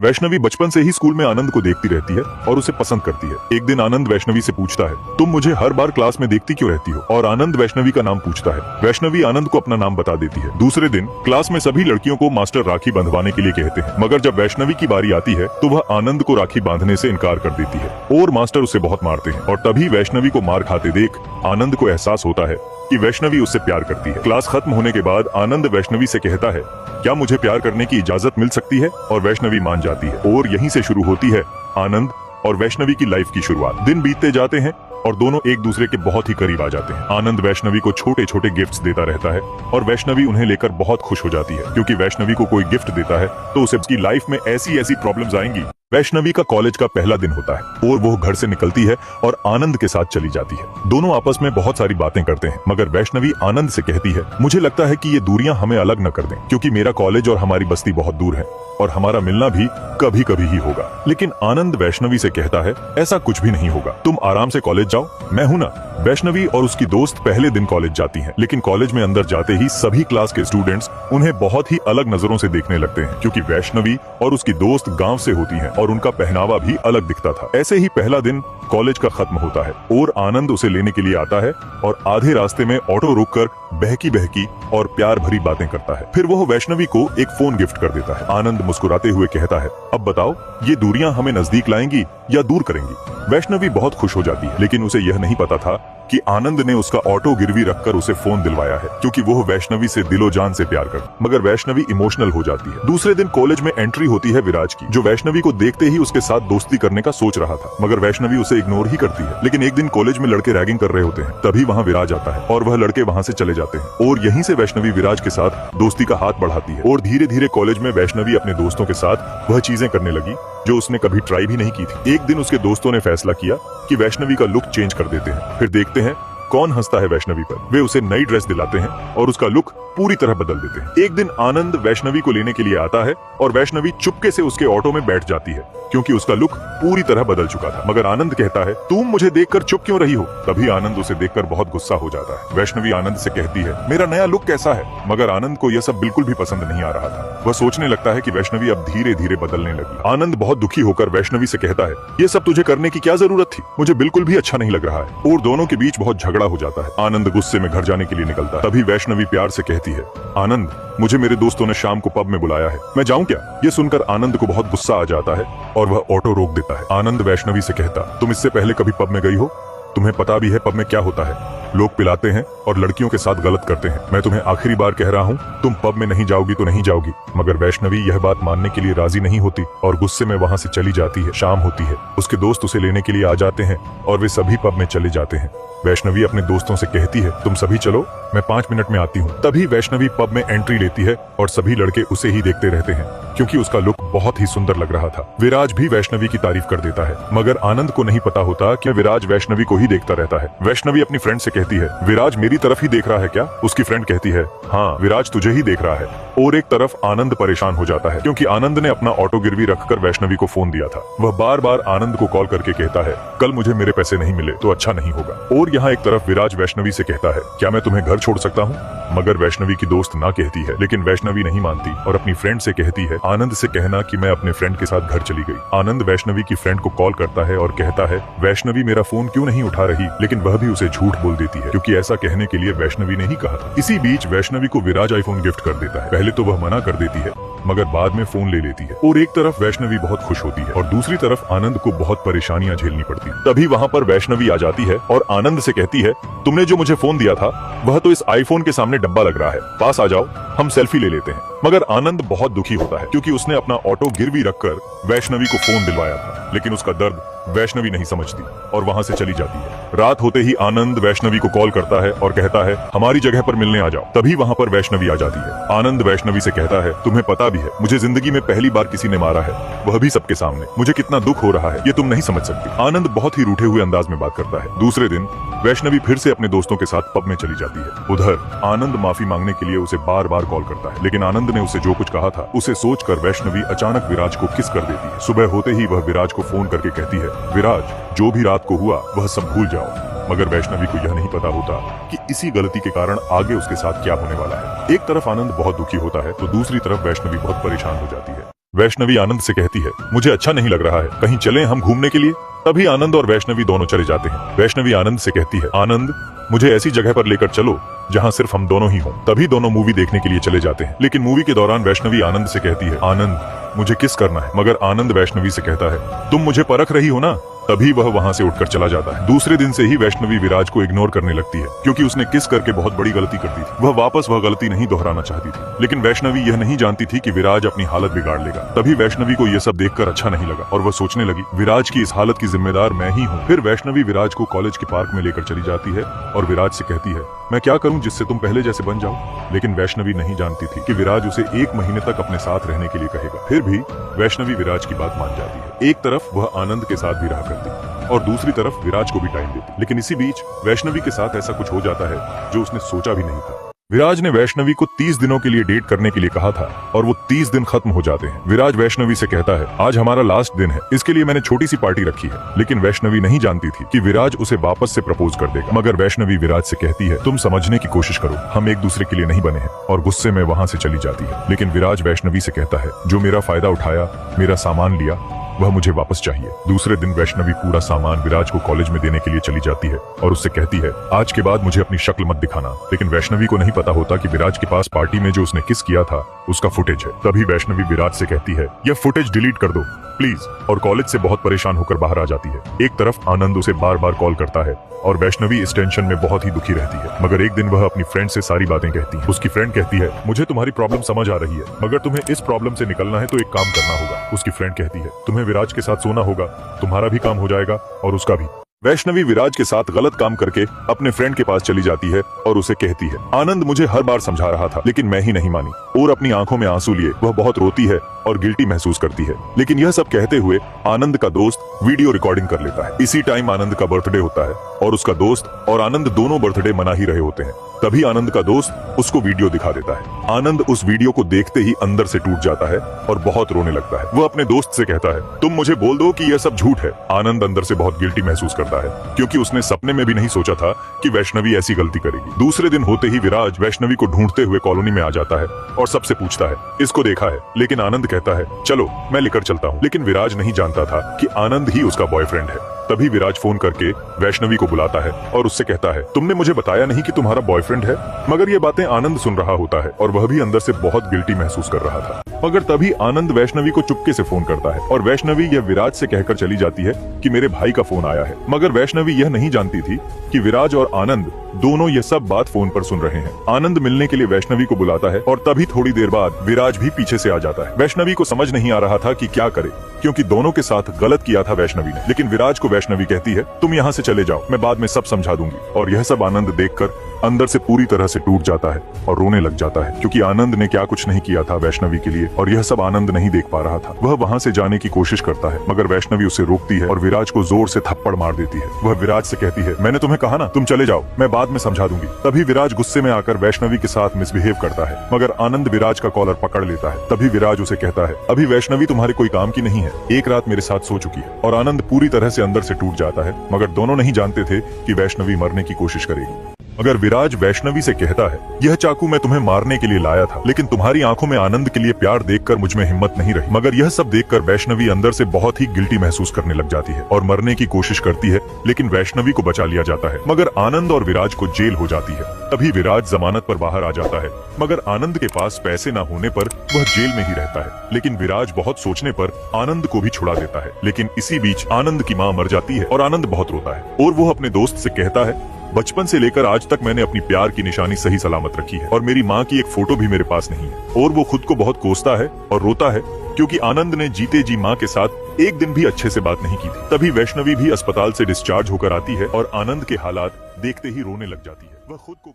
वैष्णवी बचपन से ही स्कूल में आनंद को देखती रहती है और उसे पसंद करती है। एक दिन आनंद वैष्णवी से पूछता है, तुम मुझे हर बार क्लास में देखती क्यों रहती हो? और आनंद वैष्णवी का नाम पूछता है। वैष्णवी आनंद को अपना नाम बता देती है। दूसरे दिन क्लास में सभी लड़कियों को मास्टर राखी बंधवाने के लिए कहते हैं, मगर जब वैष्णवी की बारी आती है तो वह आनंद को राखी बांधने से इनकार कर देती है और मास्टर उसे बहुत मारते हैं। और तभी वैष्णवी को मार खाते देख आनंद को एहसास होता है कि वैष्णवी उससे प्यार करती है। क्लास खत्म होने के बाद आनंद वैष्णवी से कहता है, क्या मुझे प्यार करने की इजाजत मिल सकती है? और वैष्णवी मान जाती है और यहीं से शुरू होती है आनंद और वैष्णवी की लाइफ की शुरुआत। दिन बीतते जाते हैं और दोनों एक दूसरे के बहुत ही करीब आ जाते हैं। आनंद वैष्णवी को छोटे छोटे गिफ्ट्स देता रहता है और वैष्णवी उन्हें लेकर बहुत खुश हो जाती है, क्योंकि वैष्णवी को कोई गिफ्ट देता है तो उसे उसकी लाइफ में ऐसी ऐसी प्रॉब्लम्स आएंगी। वैष्णवी का कॉलेज का पहला दिन होता है और वो घर से निकलती है और आनंद के साथ चली जाती है। दोनों आपस में बहुत सारी बातें करते हैं, मगर वैष्णवी आनंद से कहती है, मुझे लगता है कि ये दूरियां हमें अलग न कर दें, क्योंकि मेरा कॉलेज और हमारी बस्ती बहुत दूर है और हमारा मिलना भी कभी कभी ही होगा। लेकिन आनंद वैष्णवी से कहता है, ऐसा कुछ भी नहीं होगा, तुम आराम से कॉलेज जाओ, मैं हूं ना। वैष्णवी और उसकी दोस्त पहले दिन कॉलेज जाती हैं, लेकिन कॉलेज में अंदर जाते ही सभी क्लास के स्टूडेंट्स उन्हें बहुत ही अलग नजरों से देखने लगते हैं, क्योंकि वैष्णवी और उसकी दोस्त गांव से होती हैं और उनका पहनावा भी अलग दिखता था। ऐसे ही पहला दिन कॉलेज का खत्म होता है और आनंद उसे लेने के लिए आता है और आधे रास्ते में ऑटो रोककर बहकी बहकी और प्यार भरी बातें करता है। फिर वो वैष्णवी को एक फोन गिफ्ट कर देता है। आनंद मुस्कुराते हुए कहता है, अब बताओ ये दूरियां हमें नजदीक लाएंगी या दूर करेंगी? वैष्णवी बहुत खुश हो जाती है, लेकिन उसे यह नहीं पता था कि आनंद ने उसका ऑटो गिरवी रखकर उसे फोन दिलवाया है, क्योंकि वो वैष्णवी से दिलो जान से प्यार कर। मगर वैष्णवी इमोशनल हो जाती है। दूसरे दिन कॉलेज में एंट्री होती है विराज की, जो वैष्णवी को देखते ही उसके साथ दोस्ती करने का सोच रहा था, मगर वैष्णवी उसे इग्नोर ही करती है। लेकिन एक दिन कॉलेज में लड़के रैगिंग कर रहे होते हैं, तभी वहाँ विराज आता है और वह लड़के वहाँ से चले जाते हैं और यहीं से वैष्णवी विराज के साथ दोस्ती का हाथ बढ़ाती है और धीरे धीरे कॉलेज में वैष्णवी अपने दोस्तों के साथ वह चीजें करने लगी जो उसने कभी ट्राई भी नहीं की थी। एक दिन उसके दोस्तों ने फैसला किया कि वैष्णवी का लुक चेंज कर देते हैं। फिर देखते हैं कौन हंसता है वैष्णवी पर। वे उसे नई ड्रेस दिलाते हैं और उसका लुक पूरी तरह बदल देते हैं। एक दिन आनंद वैष्णवी को लेने के लिए आता है और वैष्णवी चुपके से उसके ऑटो में बैठ जाती है, क्योंकि उसका लुक पूरी तरह बदल चुका था। मगर आनंद कहता है, तुम मुझे देखकर चुप क्यों रही हो? तभी आनंद उसे देखकर बहुत गुस्सा हो जाता है। वैष्णवी आनंद से कहती है, मेरा नया लुक कैसा है? मगर आनंद को यह सब बिल्कुल भी पसंद नहीं आ रहा था। वह सोचने लगता है कि वैष्णवी अब धीरे धीरे बदलने लगी। आनंद बहुत दुखी होकर वैष्णवी से कहता है, ये सब तुझे करने की क्या जरूरत थी? मुझे बिल्कुल भी अच्छा नहीं लग रहा है। और दोनों के बीच बहुत झगड़ा हो जाता है। आनंद गुस्से में घर जाने के लिए निकलता है। तभी वैष्णवी प्यार से कहती है, आनंद मुझे मेरे दोस्तों ने शाम को पब में बुलाया है, मैं जाऊं क्या? ये सुनकर आनंद को बहुत गुस्सा आ जाता है और वह ऑटो रोक देता है। आनंद वैष्णवी से कहता, तुम इससे पहले कभी पब में गई हो? तुम्हें पता भी है पब में क्या होता है? लोग पिलाते हैं और लड़कियों के साथ गलत करते हैं। मैं तुम्हें आखिरी बार कह रहा हूँ, तुम पब में नहीं जाओगी तो नहीं जाओगी। मगर वैष्णवी यह बात मानने के लिए राजी नहीं होती और गुस्से में वहाँ से चली जाती है। शाम होती है, उसके दोस्त उसे लेने के लिए आ जाते हैं और वे सभी पब में चले जाते हैं। वैष्णवी अपने दोस्तों से कहती है, तुम सभी चलो, मैं 5 मिनट में आती हूँ। तभी वैष्णवी पब में एंट्री लेती है और सभी लड़के उसे ही देखते रहते हैं, क्योंकि उसका लुक बहुत ही सुंदर लग रहा था। विराज भी वैष्णवी की तारीफ कर देता है, मगर आनंद को नहीं पता होता कि विराज वैष्णवी को ही देखता रहता है। वैष्णवी अपनी फ्रेंड से कहती है, विराज मेरी तरफ ही देख रहा है क्या? उसकी फ्रेंड कहती है, हाँ विराज तुझे ही देख रहा है। और एक तरफ आनंद परेशान हो जाता है, क्योंकि आनंद ने अपना ऑटो गिरवी रखकर वैष्णवी को फोन दिया था। वह बार बार आनंद को कॉल करके कहता है, कल मुझे मेरे पैसे नहीं मिले तो अच्छा नहीं होगा। और यहाँ एक तरफ विराज वैष्णवी से कहता है, क्या मैं तुम्हें घर छोड़ सकता हूँ? मगर वैष्णवी की दोस्त ना कहती है, लेकिन वैष्णवी नहीं मानती और अपनी फ्रेंड से कहती है, आनंद से कहना कि मैं अपने फ्रेंड के साथ घर चली गई। आनंद वैष्णवी की फ्रेंड को कॉल करता है और कहता है, वैष्णवी मेरा फोन क्यों नहीं उठा रही? लेकिन वह भी उसे झूठ बोल देती है, क्योंकि ऐसा कहने के लिए वैष्णवी ने ही कहा था। इसी बीच वैष्णवी को विराज आईफोन गिफ्ट कर देता है। पहले तो वह मना कर देती है, मगर बाद में फोन ले लेती है। और एक तरफ वैष्णवी बहुत खुश होती है और दूसरी तरफ आनंद को बहुत परेशानियां झेलनी पड़ती है। तभी वहाँ पर वैष्णवी आ जाती है और आनंद से कहती है, तुमने जो मुझे फोन दिया था वह तो इस आईफोन के सामने डब्बा लग रहा है, पास आ जाओ, हम सेल्फी ले लेते हैं। मगर आनंद बहुत दुखी होता है, क्योंकि उसने अपना ऑटो गिरवी रखकर वैष्णवी को फोन दिलवाया था, लेकिन उसका दर्द वैष्णवी नहीं समझती और वहाँ से चली जाती है। रात होते ही आनंद वैष्णवी को कॉल करता है और कहता है, हमारी जगह पर मिलने आ जाओ। तभी वहाँ पर वैष्णवी आ जाती है। आनंद वैष्णवी से कहता है, तुम्हें पता भी है मुझे जिंदगी में पहली बार किसी ने मारा है, वह भी सबके सामने। मुझे कितना दुख हो रहा है ये तुम नहीं समझ सकती। आनंद बहुत ही रूठे हुए अंदाज में बात करता है। दूसरे दिन वैष्णवी फिर से अपने दोस्तों के साथ पब में चली जाती है। उधर आनंद माफी मांगने के लिए उसे बार बार कॉल करता है, लेकिन आनंद ने उसे जो कुछ कहा था उसे सोचकर वैष्णवी अचानक विराज को किस कर देती है। सुबह होते ही वह विराज को फोन करके कहती है, विराज जो भी रात को हुआ वह सब भूल जाओ। मगर वैष्णवी को यह नहीं पता होता कि इसी गलती के कारण आगे उसके साथ क्या होने वाला है। एक तरफ आनंद बहुत दुखी होता है तो दूसरी तरफ वैष्णवी बहुत परेशान हो जाती है। वैष्णवी आनंद से कहती है, मुझे अच्छा नहीं लग रहा है, कहीं चलें हम घूमने के लिए। तभी आनंद और वैष्णवी दोनों चले जाते हैं। वैष्णवी आनंद से कहती है, आनंद मुझे ऐसी जगह पर लेकर चलो जहां सिर्फ हम दोनों ही हों। तभी दोनों मूवी देखने के लिए चले जाते हैं। लेकिन मूवी के दौरान वैष्णवी आनंद से कहती है, आनंद मुझे किस करना है। मगर आनंद वैष्णवी से कहता है, तुम मुझे परख रही हो ना। तभी वह वहां से उठकर चला जाता है। दूसरे दिन से ही वैष्णवी विराज को इग्नोर करने लगती है, क्योंकि उसने किस करके बहुत बड़ी गलती कर दी थी। वह वापस वह गलती नहीं दोहराना चाहती थी। लेकिन वैष्णवी यह नहीं जानती थी कि विराज अपनी हालत बिगाड़ लेगा। तभी वैष्णवी को यह सब देखकर अच्छा नहीं लगा और वह सोचने लगी, विराज की इस हालत की जिम्मेदार मैं ही हूँ। फिर वैष्णवी विराज को कॉलेज के पार्क में लेकर चली जाती है और विराज से कहती है, मैं क्या करूं जिससे तुम पहले जैसे बन जाओ। लेकिन वैष्णवी नहीं जानती थी कि विराज उसे 1 महीने तक अपने साथ रहने के लिए कहेगा। फिर भी वैष्णवी विराज की बात मान जाती है। एक तरफ वह आनंद के साथ भी रहा करती और दूसरी तरफ विराज को भी टाइम देती। लेकिन इसी बीच वैष्णवी के साथ ऐसा कुछ हो जाता है जो उसने सोचा भी नहीं था। विराज ने वैष्णवी को 30 दिनों के लिए डेट करने के लिए कहा था और वो 30 दिन खत्म हो जाते हैं। विराज वैष्णवी से कहता है, आज हमारा लास्ट दिन है, इसके लिए मैंने छोटी सी पार्टी रखी है। लेकिन वैष्णवी नहीं जानती थी कि विराज उसे वापस से प्रपोज कर देगा। मगर वैष्णवी विराज से कहती है, तुम समझने की कोशिश करो, हम एक दूसरे के लिए नहीं बने हैं। और गुस्से में वहां से चली जाती है। लेकिन विराज वैष्णवी से कहता है, जो मेरा फायदा उठाया, मेरा सामान लिया, वह मुझे वापस चाहिए। दूसरे दिन वैष्णवी पूरा सामान विराज को कॉलेज में देने के लिए चली जाती है और उससे कहती है, आज के बाद मुझे अपनी शक्ल मत दिखाना। लेकिन वैष्णवी को नहीं पता होता कि विराज के पास पार्टी में जो उसने किस किया था उसका फुटेज है। तभी वैष्णवी विराज से कहती है, यह फुटेज डिलीट कर दो प्लीज। और कॉलेज से बहुत परेशान होकर बाहर आ जाती है। एक तरफ आनंद उसे बार बार कॉल करता है और वैष्णवी इस टेंशन में बहुत ही दुखी रहती है। मगर एक दिन वह अपनी फ्रेंड से सारी बातें कहती है। उसकी फ्रेंड कहती है, मुझे तुम्हारी प्रॉब्लम समझ आ रही है, मगर तुम्हें इस प्रॉब्लम से निकलना है तो एक काम करना होगा। उसकी फ्रेंड कहती है, तुम्हें विराज के साथ सोना होगा, तुम्हारा भी काम हो जाएगा और उसका भी। वैष्णवी विराज के साथ गलत काम करके अपने फ्रेंड के पास चली जाती है और उसे कहती है, आनंद मुझे हर बार समझा रहा था लेकिन मैं ही नहीं मानी। और अपनी आंखों में आंसू लिए वह बहुत रोती है और गिल्टी महसूस करती है। लेकिन यह सब कहते हुए आनंद का दोस्त वीडियो रिकॉर्डिंग कर लेता है। इसी टाइम आनंद का बर्थडे होता है और उसका दोस्त और आनंद दोनों बर्थडे मना ही रहे होते हैं। तभी आनंद का दोस्त उसको वीडियो दिखा देता है। आनंद उस वीडियो को देखते ही अंदर से टूट जाता है और बहुत रोने लगता है। वह अपने दोस्त से कहता है, तुम मुझे बोल दो कि यह सब झूठ है। आनंद अंदर से बहुत गिल्टी महसूस करता है, क्योंकि उसने सपने में भी नहीं सोचा था कि वैष्णवी ऐसी गलती करेगी। दूसरे दिन होते ही विराज वैष्णवी को ढूंढते हुए कॉलोनी में आ जाता है और सबसे पूछता है, इसको देखा है? लेकिन आनंद कहता है, चलो मैं लेकर चलता हूँ। लेकिन विराज नहीं जानता था कि आनंद ही उसका बॉयफ्रेंड है। तभी विराज फोन करके वैष्णवी को बुलाता है और उससे कहता है, तुमने मुझे बताया नहीं कि तुम्हारा बॉयफ्रेंड है। मगर ये बातें आनंद सुन रहा होता है और वह भी अंदर से बहुत गिल्टी महसूस कर रहा था। मगर तभी आनंद वैष्णवी को चुपके से फोन करता है और वैष्णवी यह विराज से कहकर चली जाती है कि मेरे भाई का फोन आया है। मगर वैष्णवी यह नहीं जानती थी कि विराज और आनंद दोनों ये सब बात फोन पर सुन रहे हैं। आनंद मिलने के लिए वैष्णवी को बुलाता है और तभी थोड़ी देर बाद विराज भी पीछे से आ जाता है। वैष्णवी को समझ नहीं आ रहा था कि क्या करे, क्योंकि दोनों के साथ गलत किया था वैष्णवी ने। लेकिन विराज को वैष्णवी कहती है, तुम यहाँ से चले जाओ, मैं बाद में सब समझा दूंगी। और यह सब आनंद देखकर अंदर से पूरी तरह से टूट जाता है और रोने लग जाता है, क्योंकि आनंद ने क्या कुछ नहीं किया था वैष्णवी के लिए और यह सब आनंद नहीं देख पा रहा था। वह वहाँ से जाने की कोशिश करता है, मगर वैष्णवी उसे रोकती है और विराज को जोर से थप्पड़ मार देती है। वह विराज से कहती है, मैंने तुम्हें कहा ना, तुम चले जाओ, मैं बाद में समझा दूंगी। तभी विराज गुस्से में आकर वैष्णवी के साथ मिसबिहेव करता है, मगर आनंद विराज का कॉलर पकड़ लेता है। तभी विराज उसे कहता है, अभी वैष्णवी तुम्हारे कोई काम की नहीं है, एक रात मेरे साथ सो चुकी है। और आनंद पूरी तरह से अंदर से टूट जाता है, मगर दोनों नहीं जानते थे कि वैष्णवी मरने की कोशिश करेगी। मगर विराज वैष्णवी से कहता है, यह चाकू मैं तुम्हें मारने के लिए लाया था, लेकिन तुम्हारी आंखों में आनंद के लिए प्यार देखकर मुझ में हिम्मत नहीं रही। मगर यह सब देखकर वैष्णवी अंदर से बहुत ही गिल्टी महसूस करने लग जाती है और मरने की कोशिश करती है, लेकिन वैष्णवी को बचा लिया जाता है। मगर आनंद और विराज को जेल हो जाती है। तभी विराज जमानत पर बाहर आ जाता है, मगर आनंद के पास पैसे न होने पर वह जेल में ही रहता है। लेकिन विराज बहुत सोचने पर आनंद को भी छुड़ा देता है। लेकिन इसी बीच आनंद की माँ मर जाती है और आनंद बहुत रोता है और वो अपने दोस्त से कहता है, बचपन से लेकर आज तक मैंने अपनी प्यार की निशानी सही सलामत रखी है और मेरी माँ की एक फोटो भी मेरे पास नहीं है। और वो खुद को बहुत कोसता है और रोता है, क्योंकि आनंद ने जीते जी माँ के साथ एक दिन भी अच्छे से बात नहीं की थी। तभी वैष्णवी भी अस्पताल से डिस्चार्ज होकर आती है और आनंद के हालात देखते ही रोने लग जाती है। वह खुद को